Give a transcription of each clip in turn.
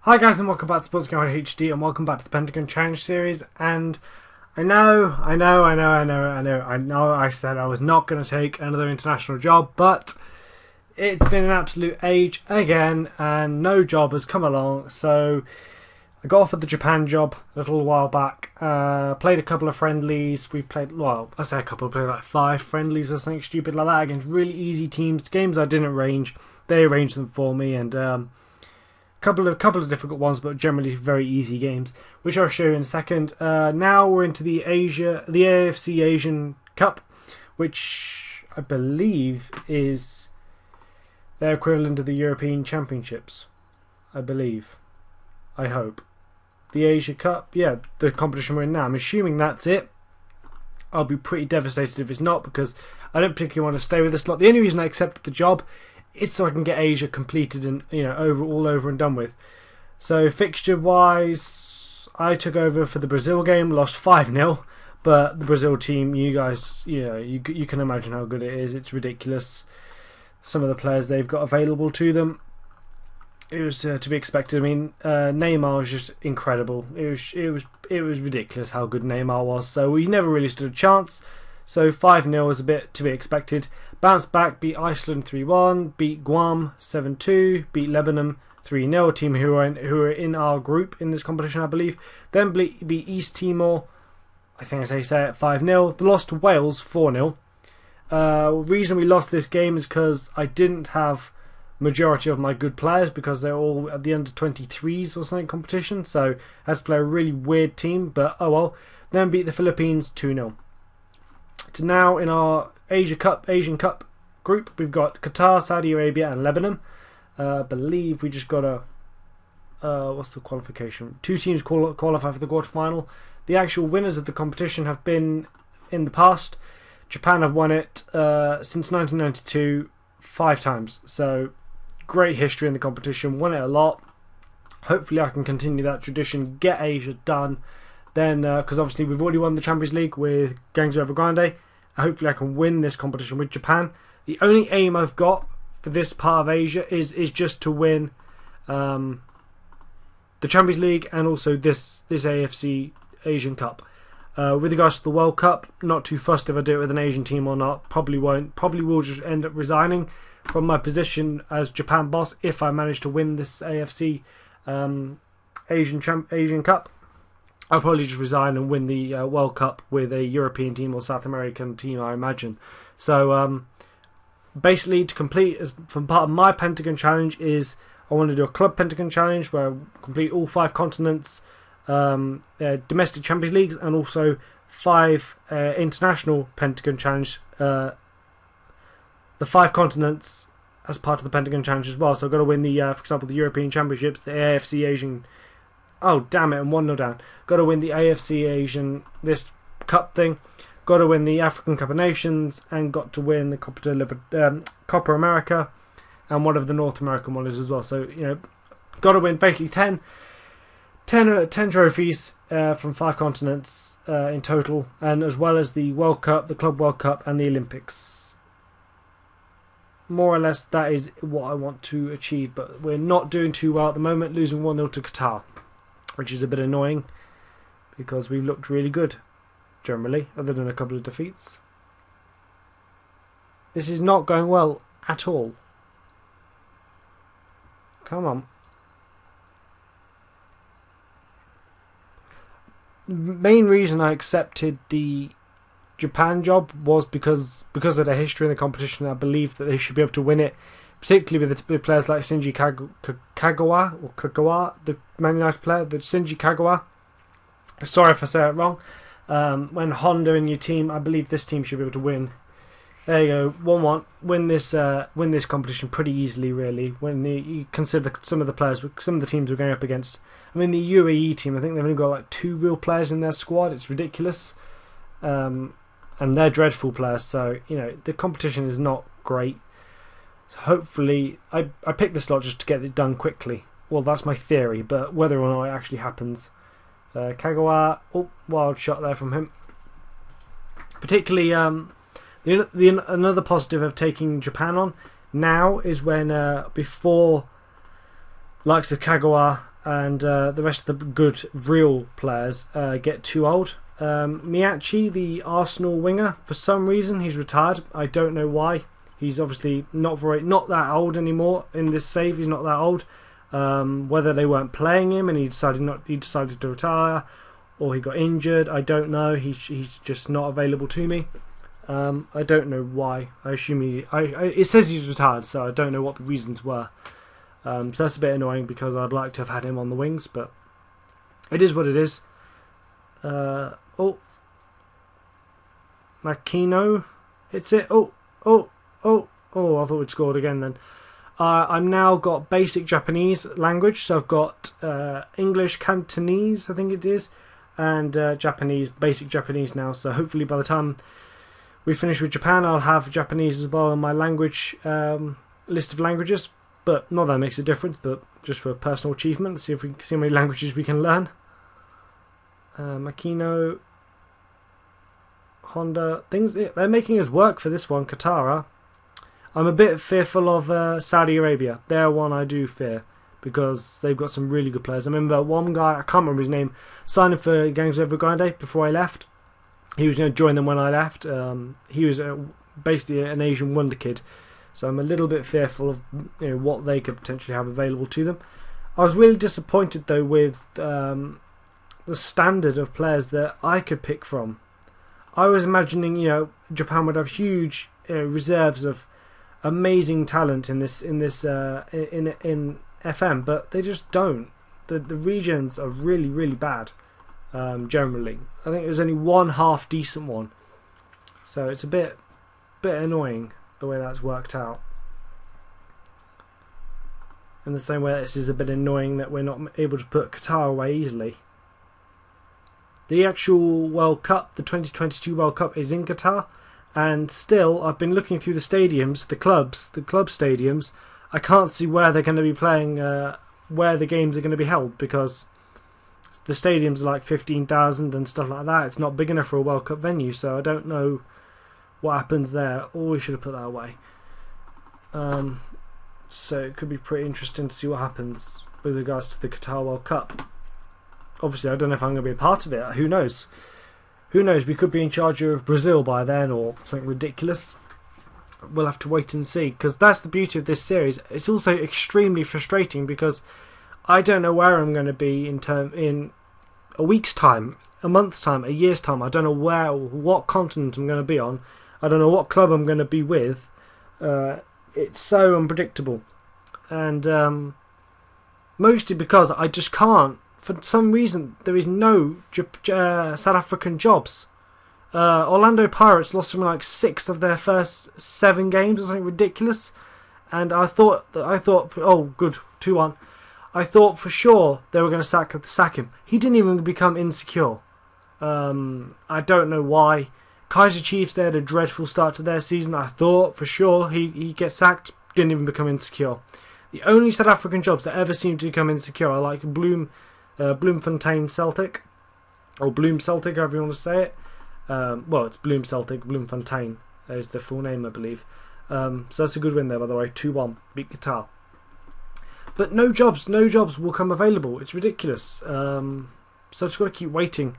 Hi guys and welcome back to Sports Gamer HD and welcome back to the Pentagon Challenge Series. And I know I said I was not going to take another international job, but it's been an absolute age again and no job has come along. So I got offered the Japan job a little while back, played a couple of friendlies. We played, well, I say a couple, played like 5 friendlies or something stupid like that against really easy teams, games I didn't arrange. They arranged them for me, and couple of difficult ones, but generally very easy games, which I'll show you in a second. Now we're into the AFC Asian Cup, which I believe is their equivalent to the European Championships. I believe. I hope. The Asia Cup, yeah, the competition we're in now. I'm assuming that's it. I'll be pretty devastated if it's not, because I don't particularly want to stay with this lot. The only reason I accepted the job is so I can get Asia completed and all over and done with. So fixture wise, I took over for the Brazil game, lost 5-0, but the Brazil team, you guys, you can imagine how good it is. It's ridiculous. Some of the players they've got available to them. It was to be expected. I mean, Neymar was just incredible. It was ridiculous how good Neymar was. So we never really stood a chance. So 5-0 was a bit to be expected. Bounced back, beat Iceland 3-1, beat Guam 7-2, beat Lebanon 3-0, a team who are in our group in this competition, I believe. Then beat East Timor, I think I say it, 5-0. They lost to Wales 4-0. Reason we lost this game is because I didn't have majority of my good players because they're all at the under 23s or something competition. So I had to play a really weird team, but oh well. Then beat the Philippines 2-0. To now in our Asian Cup group, we've got Qatar, Saudi Arabia, and Lebanon. I believe we just got a what's the qualification? 2 teams qualify for the quarterfinal. The actual winners of the competition have been in the past. Japan have won it since 1992 5 times. So great history in the competition. Won it a lot. Hopefully, I can continue that tradition. Get Asia done. Then, because obviously we've already won the Champions League with Gangzhou Evergrande, hopefully I can win this competition with Japan. The only aim I've got for this part of Asia is just to win the Champions League and also this AFC Asian Cup. With regards to the World Cup, not too fussed if I do it with an Asian team or not. Probably won't. Probably will just end up resigning from my position as Japan boss if I manage to win this AFC Asian Cup. I'll probably just resign and win the World Cup with a European team or South American team, I imagine. So basically, to complete, from part of my Pentagon challenge, is I want to do a club Pentagon challenge where I complete all 5 continents, domestic Champions Leagues, and also 5 international Pentagon challenge. The 5 continents as part of the Pentagon challenge as well. So I've got to win the, for example, the European Championships, the AFC Asian. Oh, damn it, I'm 1-0 down. Got to win the AFC Asian, this cup thing. Got to win the African Cup of Nations. And got to win the Copa America. And one of the North American ones as well. So, got to win basically 10 trophies from 5 continents in total. And as well as the World Cup, the Club World Cup, and the Olympics. More or less, that is what I want to achieve. But we're not doing too well at the moment, losing 1-0 to Qatar, which is a bit annoying because we've looked really good generally, other than a couple of defeats. This is not going well at all. Come on. The main reason I accepted the Japan job was because of their history in the competition. I believe that they should be able to win it, particularly with the players like Shinji Kagawa, the Man United player, the Shinji Kagawa. Sorry if I say it wrong. When Honda in your team, I believe this team should be able to win. There you go, 1-1. Win this competition pretty easily, really. When you consider some of the players, some of the teams we're going up against. I mean, the UAE team, I think they've only got like 2 real players in their squad. It's ridiculous, and they're dreadful players. So the competition is not great. So hopefully, I picked this lot just to get it done quickly. Well, that's my theory, but whether or not it actually happens. Kagawa, wild shot there from him. Particularly, another positive of taking Japan on now is when before likes of Kagawa and the rest of the good real players get too old. Miyachi, the Arsenal winger, for some reason he's retired. I don't know why. He's obviously not that old anymore in this save. He's not that old. Whether they weren't playing him and he decided to retire, or he got injured, I don't know. He's just not available to me. I don't know why. I assume it says he's retired, so I don't know what the reasons were. So that's a bit annoying because I'd like to have had him on the wings, but it is what it is. Oh, Makino hits it. Oh, I thought we'd scored again then. I've now got basic Japanese language, so I've got English, Cantonese, I think it is, and Japanese, basic Japanese now. So hopefully by the time we finish with Japan, I'll have Japanese as well on my language list of languages. But not that makes a difference, but just for personal achievement, let's see if we can see how many languages we can learn. Makino, Honda, things, they're making us work for this one. Qatar. I'm a bit fearful of Saudi Arabia. They're one I do fear because they've got some really good players. I remember one guy, I can't remember his name, signing for Gangs Evergrande before I left. He was going to join them when I left. He was basically an Asian wonder kid. So I'm a little bit fearful of what they could potentially have available to them. I was really disappointed though with the standard of players that I could pick from. I was imagining Japan would have huge reserves of amazing talent in FM, but they just don't. The regions are really bad generally. I think there's only one half decent one, so it's a bit annoying the way that's worked out. In the same way, this is a bit annoying that we're not able to put Qatar away easily. The actual World Cup, the 2022 World Cup, is in Qatar, and still, I've been looking through the stadiums, the club stadiums. I can't see where they're going to be playing, where the games are going to be held, because the stadiums are like 15,000 and stuff like that. It's not big enough for a World Cup venue, so I don't know what happens there. Or we should have put that away. So it could be pretty interesting to see what happens with regards to the Qatar World Cup. Obviously, I don't know if I'm going to be a part of it. Who knows? Who knows? We could be in charge of Brazil by then, or something ridiculous. We'll have to wait and see, because that's the beauty of this series. It's also extremely frustrating because I don't know where I'm going to be in a week's time, a month's time, a year's time. I don't know what continent I'm going to be on. I don't know what club I'm going to be with. It's so unpredictable, and mostly because I just can't. For some reason, there is no South African jobs. Orlando Pirates lost something like 6 of their first 7 games or something ridiculous, and I thought, oh good, 2-1. I thought for sure they were going to sack him. He didn't even become insecure. I don't know why. Kaiser Chiefs, they had a dreadful start to their season. I thought for sure he gets sacked. Didn't even become insecure. The only South African jobs that ever seem to become insecure are like Bloemfontein Celtic, or Bloem Celtic, however you want to say it. Well, it's Bloem Celtic, Bloemfontein is the full name, I believe. So that's a good win there, by the way. 2-1, beat Qatar. But no jobs will come available. It's ridiculous. So I've just got to keep waiting.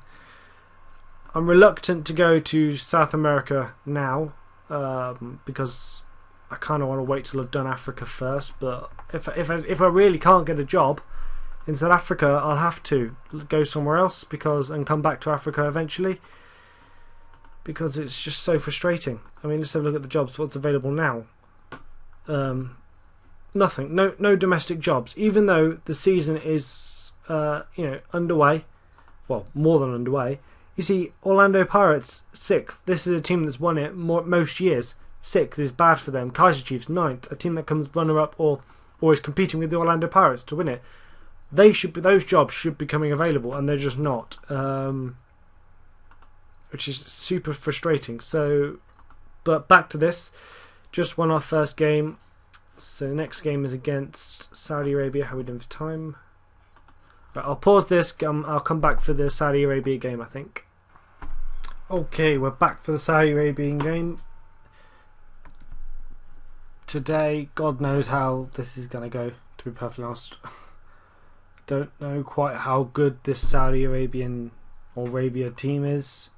I'm reluctant to go to South America now because I kind of want to wait till I've done Africa first. But if I really can't get a job in South Africa, I'll have to go somewhere else and come back to Africa eventually, because it's just so frustrating. I mean, let's have a look at the jobs. What's available now? Nothing. No domestic jobs. Even though the season is underway, well, more than underway. You see, Orlando Pirates 6th. This is a team that's won it most years. 6th is bad for them. Kaiser Chiefs 9th, a team that comes runner-up or is competing with the Orlando Pirates to win it. Those jobs should be coming available, and they're just not, which is super frustrating. So, but back to this. Just won our first game. So the next game is against Saudi Arabia. How are we doing for time? Right, I'll pause this. I'll come back for the Saudi Arabia game, I think. Okay, we're back for the Saudi Arabian game. Today, God knows how this is going to go, to be perfectly honest. don't know quite how good this Saudi Arabia team is.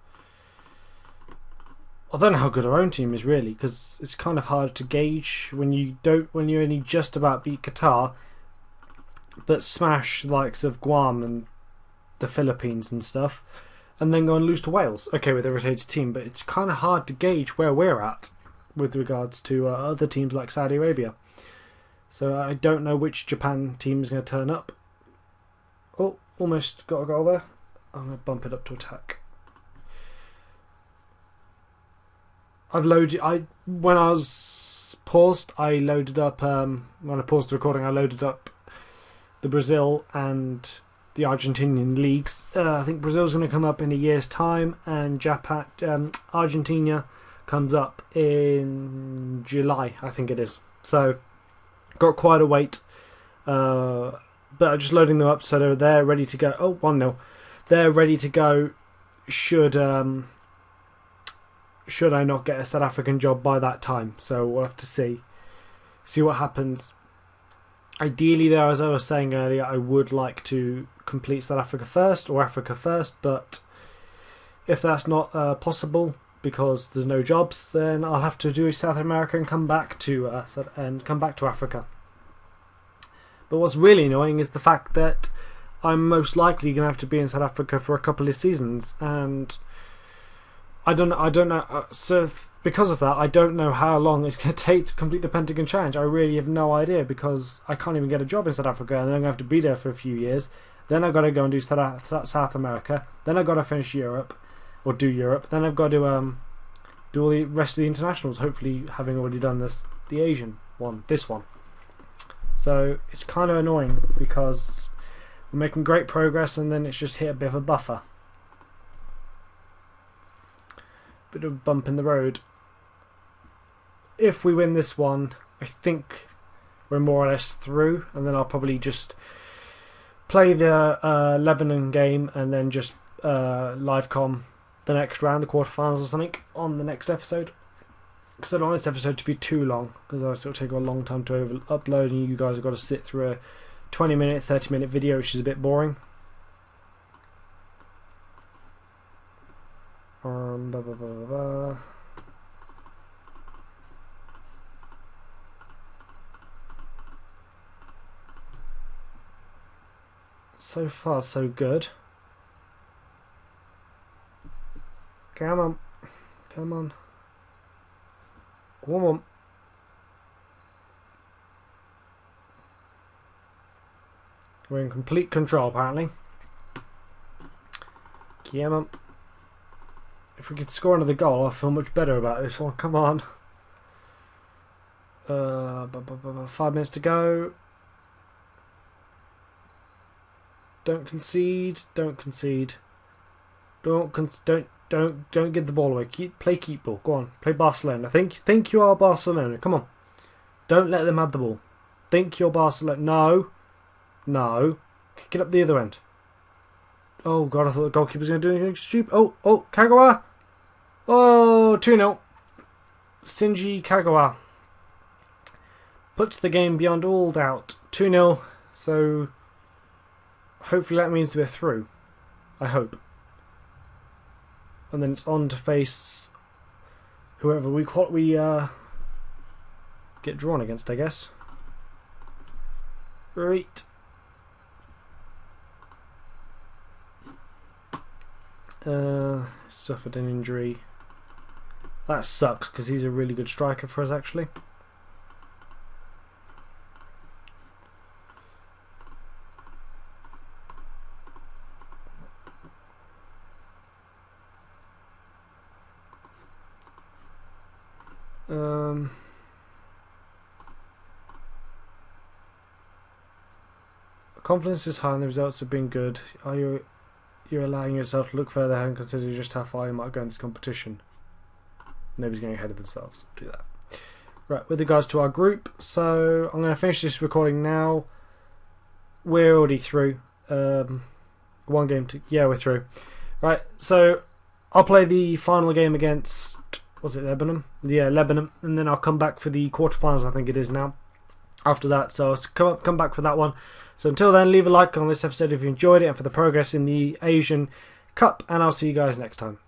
I don't know how good our own team is really, because it's kind of hard to gauge when you only just about beat Qatar, but smash the likes of Guam and the Philippines and stuff, and then go and lose to Wales. Okay, with a rotated team, but it's kind of hard to gauge where we're at with regards to other teams like Saudi Arabia. So I don't know which Japan team is going to turn up. Oh, almost got a goal there. I'm going to bump it up to attack. When I was paused, I loaded up. When I paused the recording, I loaded up the Brazil and the Argentinian leagues. I think Brazil's going to come up in a year's time, and Argentina comes up in July, I think it is. So got quite a wait, but I'm just loading them up so they're ready to go. Oh, 1-0. They're ready to go. Should I not get a South African job by that time? So we'll have to see what happens. Ideally, though, as I was saying earlier, I would like to complete South Africa first or Africa first, but if that's not possible because there's no jobs, then I'll have to do South America and come back to Africa. But what's really annoying is the fact that I'm most likely going to have to be in South Africa for a couple of seasons, and I don't know. So because of that, I don't know how long it's going to take to complete the Pentagon Challenge. I really have no idea, because I can't even get a job in South Africa, and then I'm going to have to be there for a few years. Then I've got to go and do South America. Then I've got to finish Europe, or do Europe. Then I've got to do all the rest of the internationals. Hopefully, having already done the Asian one, this one. So it's kind of annoying because we're making great progress, and then it's just hit a bit of a buffer. Bit of a bump in the road. If we win this one, I think we're more or less through, and then I'll probably just play the Lebanon game and then just live com the next round, the quarterfinals or something, on the next episode. Because I don't want this episode to be too long, because it'll take a long time to upload, and you guys have got to sit through a 20-minute, 30-minute video, which is a bit boring. Blah, blah, blah, blah. So far, so good. Come on. Come on. Come on. We're in complete control, apparently. Come on. If we could score another goal, I'll feel much better about this one. Come on. 5 minutes to go. Don't concede. Don't concede. Don't give the ball away. Play keep ball. Go on. Play Barcelona. Think you are Barcelona. Come on. Don't let them have the ball. Think you're Barcelona. No. No. Kick it up the other end. Oh god, I thought the goalkeeper was going to do anything stupid. Oh, Kagawa! Oh, 2-0. Shinji Kagawa puts the game beyond all doubt. 2-0. So hopefully that means we're through. I hope. And then it's on to face whoever we get drawn against, I guess. Right. Suffered an injury. That sucks, because he's a really good striker for us, actually. Confidence is high and the results have been good. You're allowing yourself to look further ahead and consider just how far you might go in this competition. Nobody's getting ahead of themselves. Do that. Right, with regards to our group, so I'm going to finish this recording now. We're already through. One game to... Yeah, we're through. Right, so I'll play the final game against... Was it Lebanon? Yeah, Lebanon. And then I'll come back for the quarterfinals, I think it is now. After that, so I'll come back for that one. So until then, leave a like on this episode if you enjoyed it and for the progress in the Asian Cup, and I'll see you guys next time.